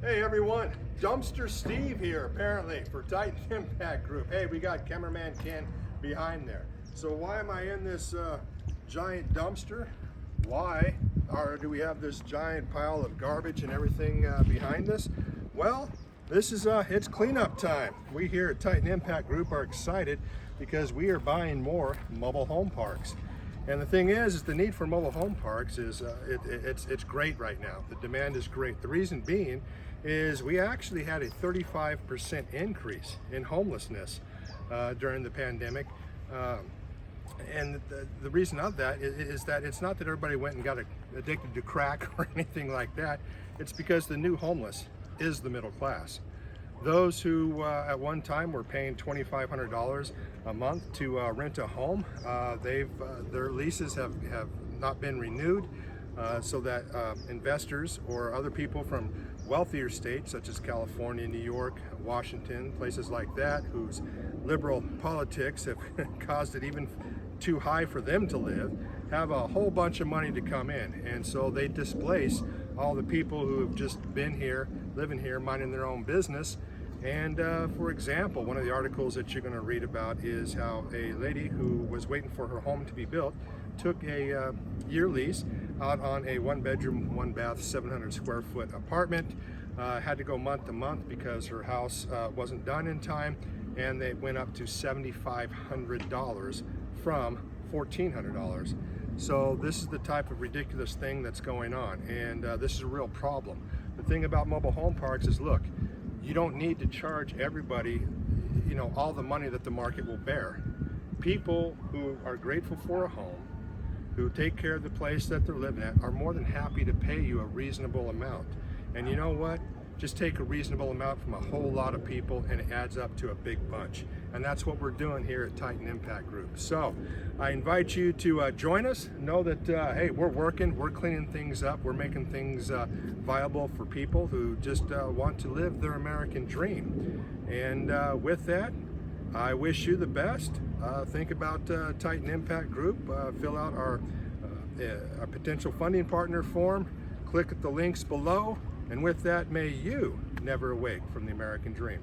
Hey everyone, Dumpster Steve here apparently for Titan Impact Group. Hey, we got cameraman Ken behind there. So why am I in this giant dumpster? Why do we have this giant pile of garbage and everything behind us? Well, this is it's cleanup time. We here at Titan Impact Group are excited because we are buying more mobile home parks. And the thing is the need for mobile home parks is it's great right now. The demand is great. The reason being is we actually had a 35% increase in homelessness during the pandemic. And the reason of that is that it's not that everybody went and got addicted to crack or anything like that. It's because the new homeless is the middle class. Those who at one time were paying $2,500 a month to rent a home, their leases have not been renewed, so that investors or other people from wealthier states such as California, New York, Washington, places like that, whose liberal politics have caused it even too high for them to live, have a whole bunch of money to come in, and so they displace all the people who have just been here, living here, minding their own business. And for example, one of the articles that you're going to read about is how a lady who was waiting for her home to be built took a year lease out on a 1-bedroom, 1-bath, 700 square foot apartment, had to go month to month because her house wasn't done in time, and they went up to $7,500 from $1,400. So this is the type of ridiculous thing that's going on, and this is a real problem. The thing about mobile home parks is, look, you don't need to charge everybody, all the money that the market will bear. People who are grateful for a home, who take care of the place that they're living at, are more than happy to pay you a reasonable amount. And you know what? Just take a reasonable amount from a whole lot of people and it adds up to a big bunch. And that's what we're doing here at Titan Impact Group. So I invite you to join us. Know that, hey, we're working, we're cleaning things up, we're making things viable for people who just want to live their American dream. And with that, I wish you the best. Think about Titan Impact Group. Fill out our potential funding partner form. Click at the links below. And with that, may you never awake from the American dream.